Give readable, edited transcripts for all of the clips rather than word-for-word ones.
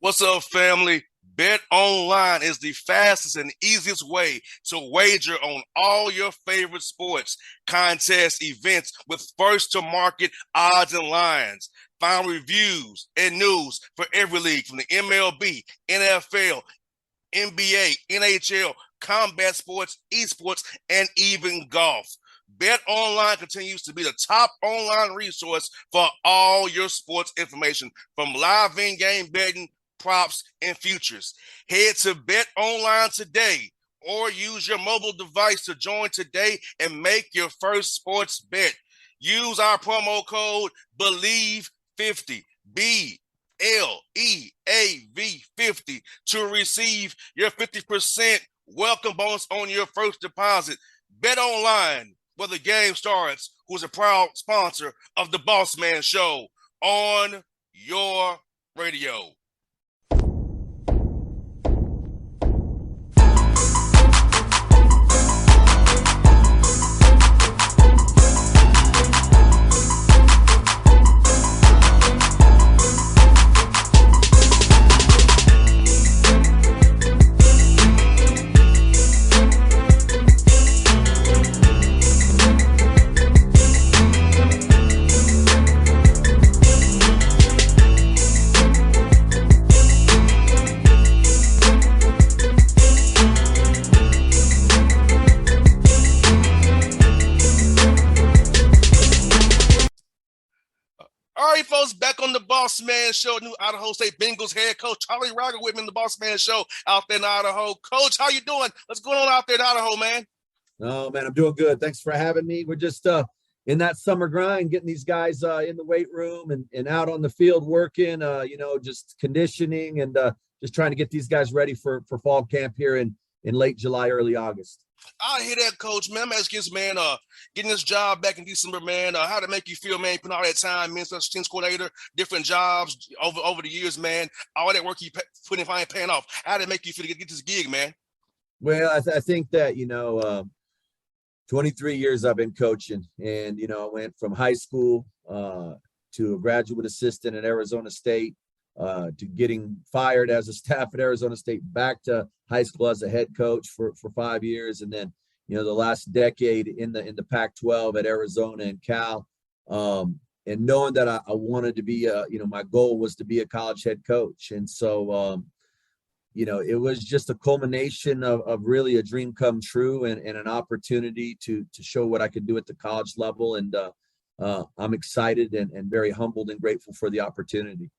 What's up, family? Bet online is the fastest and easiest way to wager on all your favorite sports, contests, events with first to market odds and lines. Find reviews and news for every league from the MLB, NFL, NBA, NHL, combat sports, esports, and even golf. Bet Online continues to be the top online resource for all your sports information, from live in-game betting, props, and futures. Head to Bet Online today or use your mobile device to join today and make your first sports bet. Use our promo code BELIEVE50, BLEAV50, to receive your 50% welcome bonus on your first deposit. Bet Online, where the game starts, who's a proud sponsor of the Bossman Show on your radio. All right, folks, back on the Bossman Show. New Idaho State Bengals head coach Charlie Ragle with me in the Bossman Show out there in Idaho. Coach, how you doing? What's going on out there in Idaho, man? Oh, man, I'm doing good. Thanks for having me. We're just in that summer grind, getting these guys in the weight room and out on the field working, just conditioning and just trying to get these guys ready for fall camp here in late July, early August. I hear that, Coach, man. I'm asking this, man, getting this job back in December, man, how to make you feel, man, putting all that time, man, special teams coordinator, different jobs over the years, man, all that work you put in finally paying off. How did it make you feel to get this gig, man? Well, I think that, 23 years I've been coaching, and, I went from high school to a graduate assistant at Arizona State, to getting fired as a staff at Arizona State, back to high school as a head coach for 5 years. And then, the last decade in the Pac-12 at Arizona and Cal, and knowing that I wanted to be, my goal was to be a college head coach. And so, it was just a culmination of really a dream come true and an opportunity to show what I could do at the college level. And I'm excited and very humbled and grateful for the opportunity.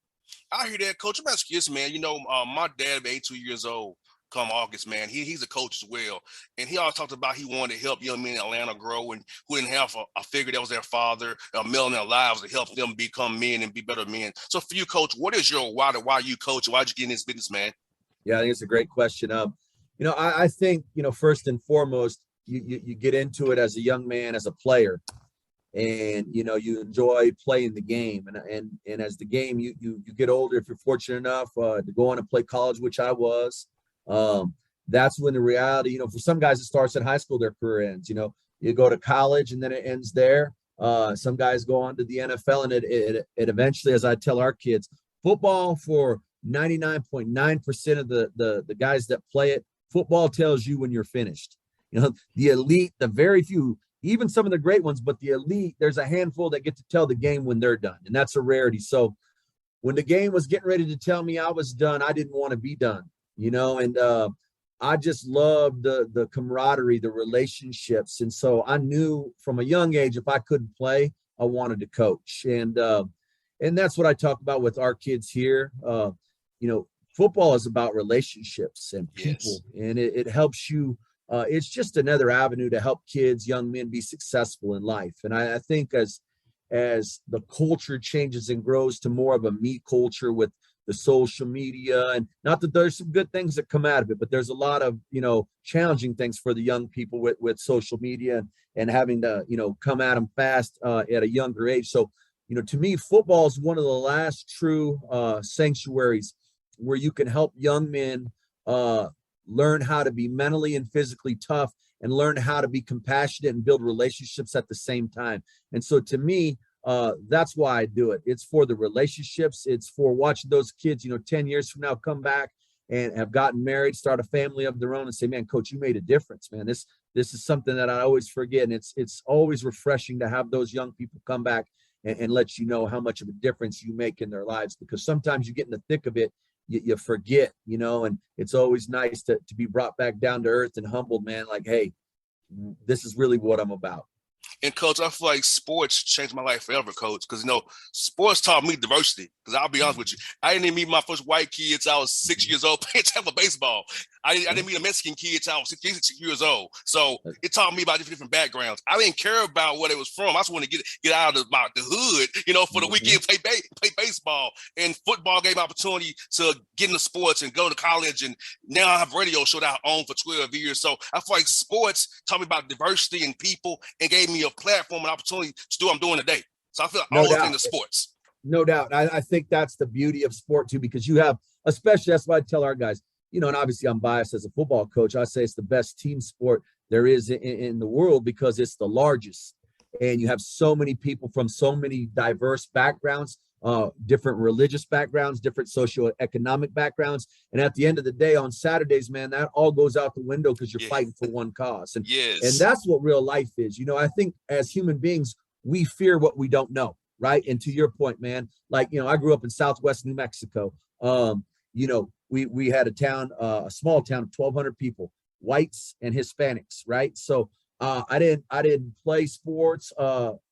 I hear that, Coach. I'm asking this, man. My dad, 82 years old, come August, man. He's a coach as well, and he always talked about he wanted to help young men in Atlanta grow, and who didn't have a figure that was their father, a male in their lives to help them become men and be better men. So for you, Coach, what is your why? Why you coach? Why'd you get in this business, man? Yeah, I think it's a great question. I think first and foremost, you get into it as a young man, as a player. And you enjoy playing the game, and as the game you get older, if you're fortunate enough to go on and play college, which I was, that's when the reality, for some guys it starts at high school, their career ends. You go to college and then it ends there. Some guys go on to the NFL, and it eventually, as I tell our kids, football, for 99.9% of the guys that play it, football tells you when you're finished. The elite, the very few, even some of the great ones, but the elite, there's a handful that get to tell the game when they're done, and that's a rarity. So when the game was getting ready to tell me I was done, I didn't want to be done, and I just loved the camaraderie, the relationships. And so I knew from a young age, if I couldn't play, I wanted to coach. And that's what I talk about with our kids here. Football is about relationships and people, yes. And it helps you. It's just another avenue to help kids, young men, be successful in life. And I think as the culture changes and grows to more of a me culture with the social media, and not that there's some good things that come out of it, but there's a lot of, challenging things for the young people with social media and having to, come at them fast at a younger age. So, to me, football is one of the last true sanctuaries where you can help young men learn how to be mentally and physically tough, and learn how to be compassionate and build relationships at the same time. And so to me, That's why I do it. It's for the relationships. It's for watching those kids, 10 years from now come back and have gotten married, start a family of their own, and say, man, coach, you made a difference, man. This is something that I always forget. And it's always refreshing to have those young people come back and let you know how much of a difference you make in their lives, because sometimes you get in the thick of it, you forget, and it's always nice to be brought back down to earth and humbled, man. Like, hey, this is really what I'm about. And coach, I feel like sports changed my life forever, coach, because sports taught me diversity. Because I'll be honest with you, I didn't meet my first white kid till I was 6 years old playing tackle baseball. I didn't meet a Mexican kid till I was 6 years old. So it taught me about different backgrounds. I didn't care about what it was from. I just wanted to get out of the hood, for the weekend, play baseball and football. Gave opportunity to get into sports and go to college. And now I have a radio show that I own for 12 years. So I feel like sports taught me about diversity and people and gave me a platform and opportunity to do what I'm doing today. So I feel like all things sports. No doubt. I think that's the beauty of sport too, because you have, especially, that's why I tell our guys, and obviously I'm biased as a football coach. I say it's the best team sport there is in the world because it's the largest. And you have so many people from so many diverse backgrounds, different religious backgrounds, different socioeconomic backgrounds. And at the end of the day, on Saturdays, man, that all goes out the window because you're fighting for one cause. And, and that's what real life is. I think as human beings, we fear what we don't know. Right. And to your point, man, like, I grew up in Southwest New Mexico. We had a small town of 1,200 people, whites and Hispanics. Right. So I didn't play sports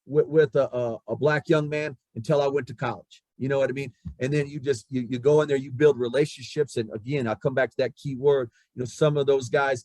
with a black young man until I went to college. You know what I mean? And then you go in there, you build relationships. And again, I'll come back to that key word, some of those guys,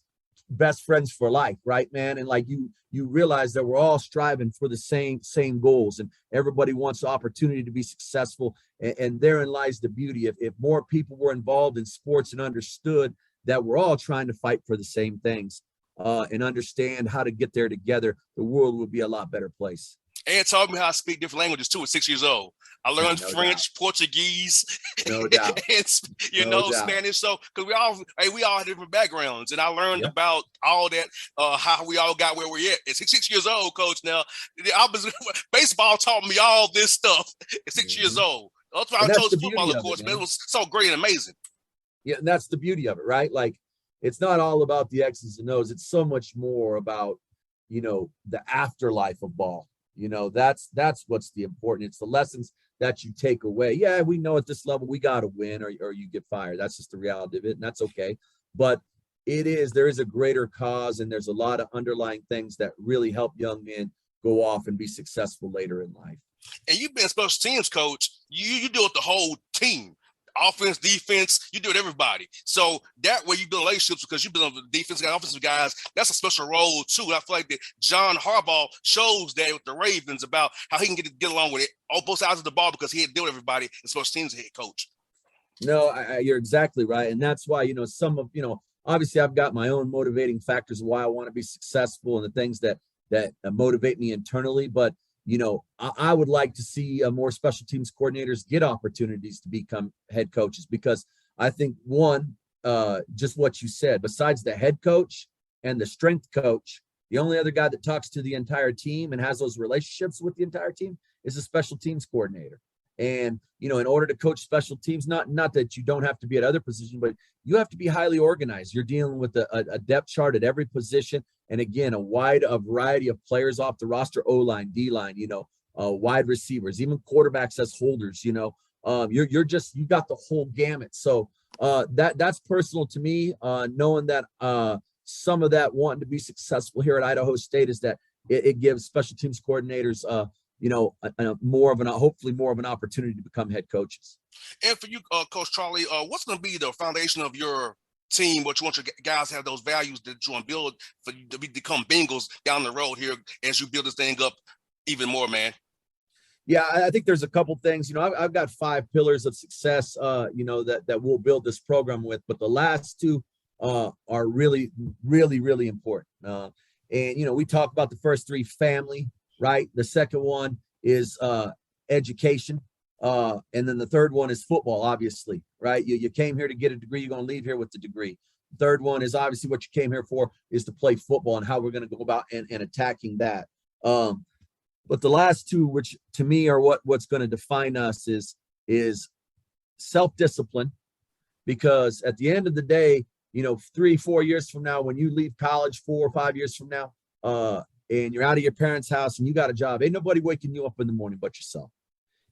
best friends for life, right, man? And like you realize that we're all striving for the same goals, and everybody wants the opportunity to be successful. And therein lies the beauty. If more people were involved in sports and understood that we're all trying to fight for the same things, and understand how to get there together, the world would be a lot better place. And taught me how to speak different languages too at 6 years old. I learned French, Portuguese, no doubt. and Spanish. So because we all have different backgrounds, and I learned about all that, how we all got where we're at 6 years old, coach. Now, baseball taught me all this stuff at 6 years old. That's why I chose football, of course, man. It was so great and amazing. Yeah, and that's the beauty of it, right? Like, it's not all about the X's and O's. It's so much more about, the afterlife of ball. That's what's the important. It's the lessons that you take away. Yeah, we know at this level we got to win or you get fired. That's just the reality of it, and that's okay. But there is a greater cause, and there's a lot of underlying things that really help young men go off and be successful later in life. And you've been a special teams coach. You do it the whole team. Offense, defense, you do it everybody. So that way you build relationships because you build the defense and offensive guys. That's a special role too. I feel like that John Harbaugh shows that with the Ravens about how he can get along with it on both sides of the ball because he had to deal with everybody and special teams head coach. No, you're exactly right. And that's why, obviously I've got my own motivating factors of why I want to be successful and the things that motivate me internally. But I would like to see more special teams coordinators get opportunities to become head coaches, because I think just what you said, besides the head coach and the strength coach, the only other guy that talks to the entire team and has those relationships with the entire team is a special teams coordinator. And, in order to coach special teams, not that you don't have to be at other positions, but you have to be highly organized. You're dealing with a depth chart at every position. And again, a wide variety of players off the roster, O-line, D-line, wide receivers, even quarterbacks as holders, you got the whole gamut. So that's personal to me, knowing that some of that wanting to be successful here at Idaho State is that it gives special teams coordinators hopefully more of an opportunity to become head coaches. And for you, Coach Charlie, what's going to be the foundation of your team? What you want your guys to have those values that you want to build for you to become Bengals down the road here as you build this thing up even more, man? Yeah, I think there's a couple things. I've got 5 pillars of success, that we'll build this program with, but the last 2 are really, really, really important. And we talk about the first 3, family, right? The second one is education. And then the third one is football, obviously, right? You came here to get a degree. You're going to leave here with the degree. The third one is obviously what you came here for, is to play football and how we're going to go about and attacking that. But the last two, which to me are what's going to define us, is self-discipline. Because at the end of the day, 3-4 years from now, when you leave college, 4 or 5 years from now, and you're out of your parents' house and you got a job, ain't nobody waking you up in the morning but yourself.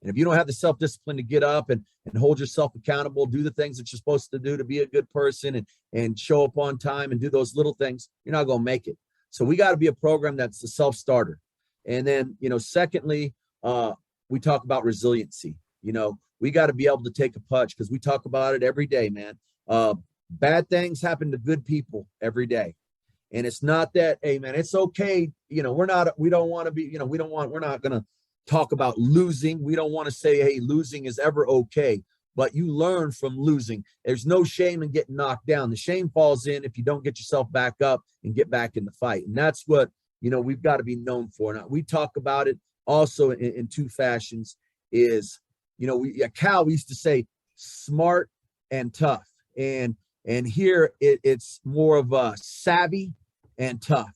And if you don't have the self-discipline to get up and hold yourself accountable, do the things that you're supposed to do to be a good person, and show up on time and do those little things, you're not going to make it. So we got to be a program that's a self-starter. And then, secondly, we talk about resiliency. We got to be able to take a punch, because we talk about it every day, man. Bad things happen to good people every day. And it's not that, hey, man, it's okay. We're not going to talk about losing. We don't want to say, hey, losing is ever okay, but you learn from losing. There's no shame in getting knocked down. The shame falls in if you don't get yourself back up and get back in the fight. And that's what, we've got to be known for. Now, we talk about it also in two fashions is, at Cal, we used to say smart and tough. And here it's more of a savvy and tough.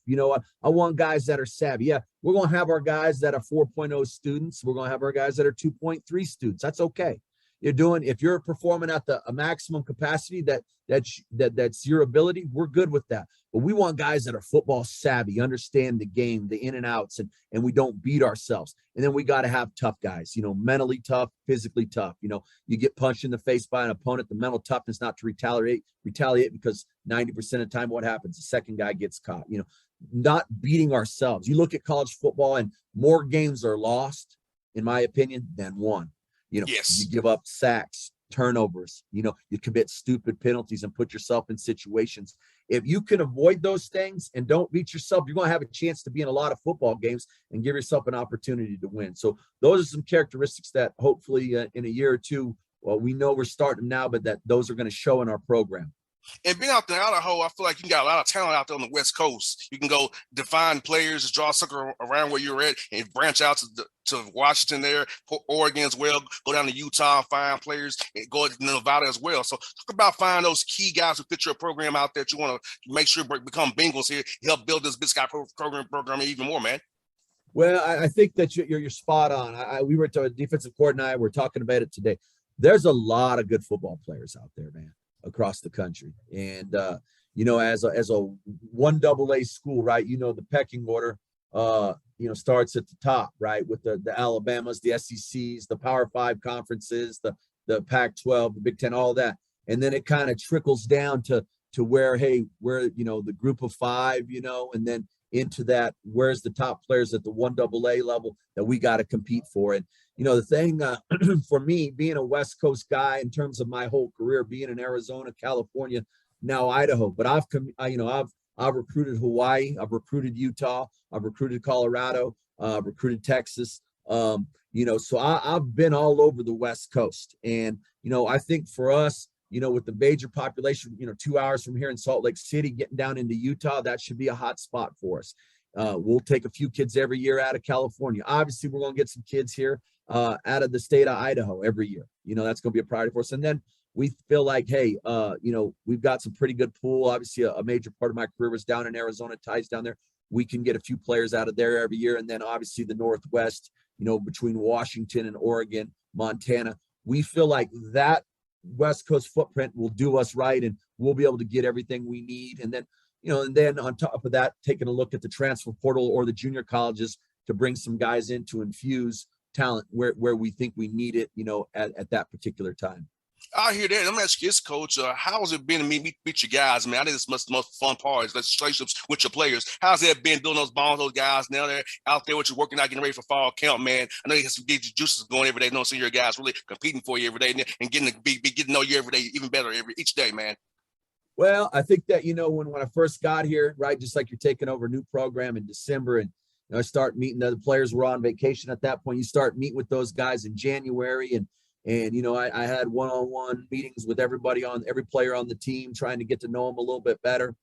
I want guys that are savvy. Yeah, we're going to have our guys that are 4.0 students. We're going to have our guys that are 2.3 students. That's okay. If you're performing at a maximum capacity that's your ability, we're good with that. But we want guys that are football savvy, understand the game, the in and outs, and we don't beat ourselves. And then we got to have tough guys, mentally tough, physically tough. You get punched in the face by an opponent, the mental toughness not to retaliate, because 90% of the time what happens, the second guy gets caught, not beating ourselves. You look at college football and more games are lost, in my opinion, than won. Yes. You give up sacks, turnovers, you commit stupid penalties and put yourself in situations. If you can avoid those things and don't beat yourself, you're going to have a chance to be in a lot of football games and give yourself an opportunity to win. So those are some characteristics that hopefully in a year or two, well, we know we're starting now, but that those are going to show in our program. And being out there in Idaho, I feel like you got a lot of talent out there on the West Coast. You can go define players, draw a circle around where you're at, and branch out to Washington there, Oregon as well, go down to Utah, find players, and go to Nevada as well. So talk about finding those key guys who fit your program out there that you want to make sure become Bengals here, help build this Big Sky program even more, man. Well, I think that you're spot on. We were to a defensive coordinator. We're talking about it today. There's a lot of good football players out there, man, across the country. And, as a 1AA school, right, the pecking order, starts at the top, right, with the Alabamas, the SECs, the Power 5 conferences, the Pac-12, the Big Ten, all that. And then it kind of trickles down to where, hey, where, the group of five, and then into that, where's the top players at the 1AA level that we got to compete for. And, the thing for me, being a West Coast guy in terms of my whole career, being in Arizona, California, now Idaho, but I've recruited Hawaii, I've recruited Utah, I've recruited Colorado, I've recruited Texas. So I've been all over the West Coast. And, I think for us, with the major population, 2 hours from here in Salt Lake City, getting down into Utah, that should be a hot spot for us. We'll take a few kids every year out of California. Obviously, we're going to get some kids here out of the state of Idaho every year. That's going to be a priority for us. And then we feel like, hey, we've got some pretty good pool. Obviously, a major part of my career was down in Arizona, ties down there. We can get a few players out of there every year. And then obviously the Northwest, between Washington and Oregon, Montana, we feel like that West Coast footprint will do us right, and we'll be able to get everything we need. And then, and then on top of that, taking a look at the transfer portal or the junior colleges to bring some guys in to infuse talent where we think we need it, at that particular time. I hear that. I'm gonna ask you this, Coach. How has it been to meet your guys, man? I think it's the most fun part is relationships with your players. How's that been building those bonds, those guys? Now they're out there with you working out, getting ready for fall camp, man. I know you have some get your juices going every day. See your guys really competing for you every day and getting to know you every day, even better each day, man. Well, I think that when I first got here, right, just like you're taking over a new program in December, and I start meeting the players were on vacation at that point. You start meeting with those guys in January, and I had one-on-one meetings with every player on the team, trying to get to know them a little bit better.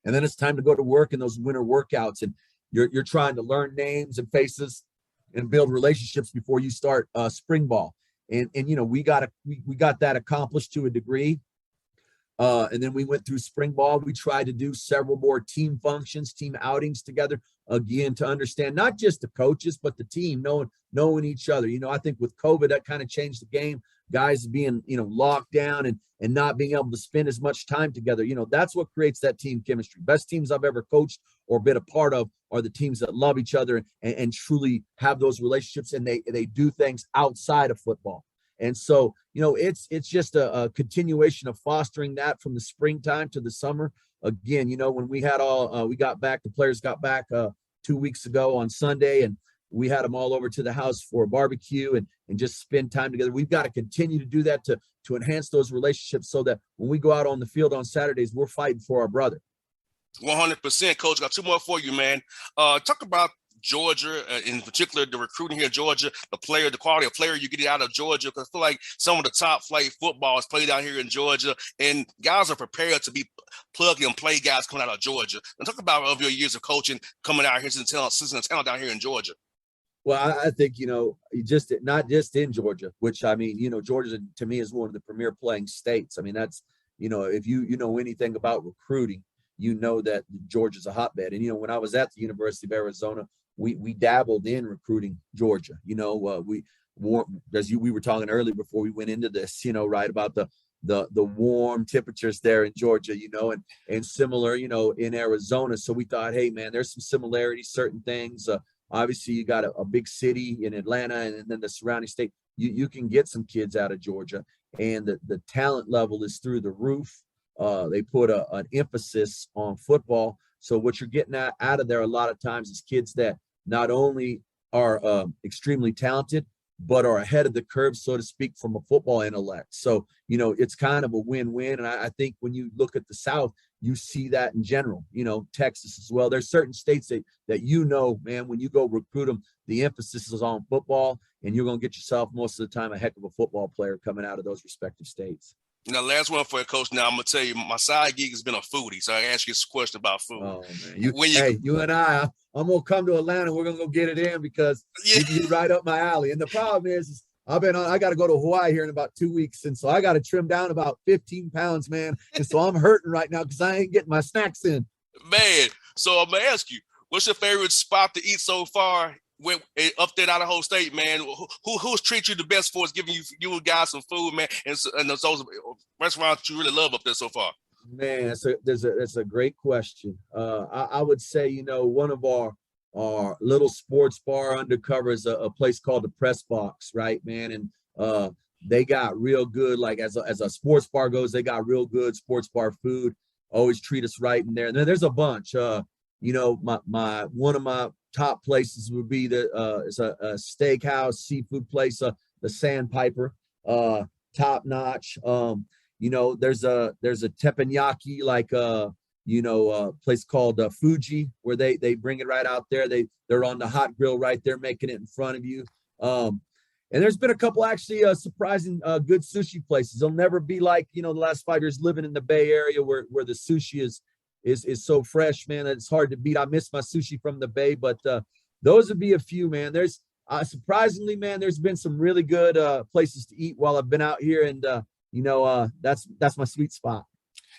And then it's time to go to work in those winter workouts, and you're trying to learn names and faces and build relationships before you start spring ball. And we got that accomplished to a degree. And then we went through spring ball. We tried to do several more team functions, team outings together, again, to understand not just the coaches, but the team, knowing each other. I think with COVID, that kind of changed the game. Guys being, locked down and not being able to spend as much time together. That's what creates that team chemistry. Best teams I've ever coached or been a part of are the teams that love each other and truly have those relationships, and they do things outside of football. And so, it's just a continuation of fostering that from the springtime to the summer. Again, when we had the players got back 2 weeks ago on Sunday, and we had them all over to the house for a barbecue and just spend time together. We've got to continue to do that to enhance those relationships so that when we go out on the field on Saturdays, we're fighting for our brother. 100%, Coach. Got two more for you, man. Talk about Georgia, in particular, the recruiting here in Georgia, the quality of player you get out of Georgia. Because I feel like some of the top flight football is played out here in Georgia, and guys are prepared to be plug and play guys coming out of Georgia. And talk about of your years of coaching coming out here since the talent down here in Georgia. Well, I think, just not just in Georgia, which I mean, Georgia to me is one of the premier playing states. I mean, that's, if you know anything about recruiting, that Georgia's a hotbed. And, when I was at the University of Arizona, we dabbled in recruiting Georgia. We were talking earlier before we went into this, right, about the warm temperatures there in Georgia, and similar, in Arizona. So we thought, hey, man, there's some similarities, certain things. Obviously, you got a big city in Atlanta and then the surrounding state. You can get some kids out of Georgia, and the talent level is through the roof. They put an emphasis on football. So what you're getting out of there a lot of times is kids that not only are extremely talented, but are ahead of the curve, so to speak, from a football intellect. So, it's kind of a win-win. And I think when you look at the South, you see that in general, Texas as well. There's certain states that man, when you go recruit them, the emphasis is on football, and you're going to get yourself most of the time a heck of a football player coming out of those respective states. Now, last one for you, Coach. Now, I'm going to tell you, my side gig has been a foodie, so I ask you a question about food. Oh, man. You and I'm going to come to Atlanta. We're going to go get it in because you're right up my alley. And the problem is I got to go to Hawaii here in about 2 weeks. And so I got to trim down about 15 pounds, man. And so I'm hurting right now because I ain't getting my snacks in. Man, so I'm going to ask you, what's your favorite spot to eat so far up there in Idaho State, man? Who's treated you the best for us, giving you guys some food, man, and those restaurants you really love up there so far? Man, that's a great question. I would say, one of our little sports bar undercover is a place called the Press Box, right, man? And they got real good, like as a sports bar goes, they got real good sports bar food. Always treat us right in there. And then there's a bunch. My one of my top places would be it's a steakhouse, seafood place, the Sandpiper, top notch. There's a teppanyaki, like a place called Fuji, where they bring it right out there. They're on the hot grill right there, making it in front of you. And there's been a couple actually surprising good sushi places. They'll never be like, the last 5 years living in the Bay Area where the sushi is so fresh, man. It's hard to beat. I miss my sushi from the Bay, but those would be a few, man. There's surprisingly, man, there's been some really good places to eat while I've been out here, and that's my sweet spot.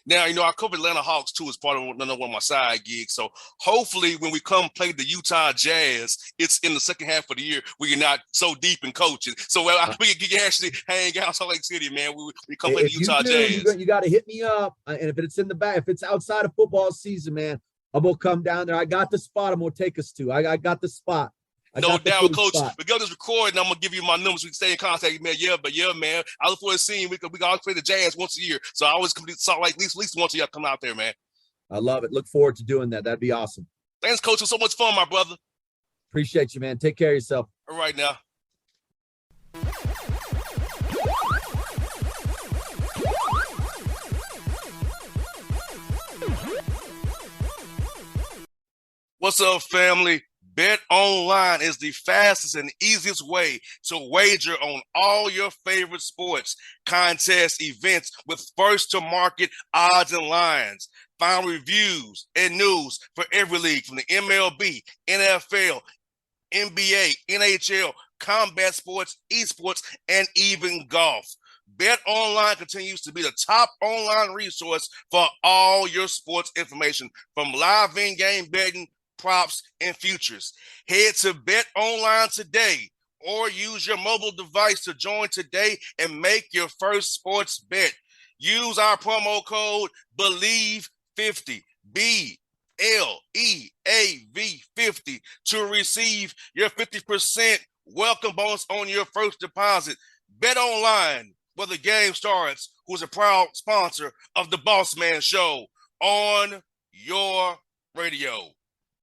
Now, I cover Atlanta Hawks too as part of one of my side gigs. So hopefully when we come play the Utah Jazz, it's in the second half of the year where you're not so deep in coaching. So we can actually hang out in Salt Lake City, man. We come play the Utah Jazz. You got to hit me up. And if it's in the back, if it's outside of football season, man, I'm going to come down there. I got the spot I'm going to take us to. I got the spot. No doubt, Coach. We're going to record, and I'm going to give you my numbers. We can stay in contact, man. Yeah, man. I look forward to seeing we can always play the Jazz once a year. So I always come to Salt Lake at least once a year. Come out there, man. I love it. Look forward to doing that. That'd be awesome. Thanks, Coach. It was so much fun, my brother. Appreciate you, man. Take care of yourself. All right, now. What's up, family? Bet Online is the fastest and easiest way to wager on all your favorite sports, contests, events with first-to-market odds and lines. Find reviews and news for every league from the MLB, NFL, NBA, NHL, combat sports, esports, and even golf. Bet Online continues to be the top online resource for all your sports information, from live in-game betting, props, and futures. Head to Bet Online today or use your mobile device to join today and make your first sports bet. Use our promo code BELIEVE50, BLEAV50, to receive your 50% welcome bonus on your first deposit. Bet Online, where the game starts, who's a proud sponsor of the Bossman Show on your radio.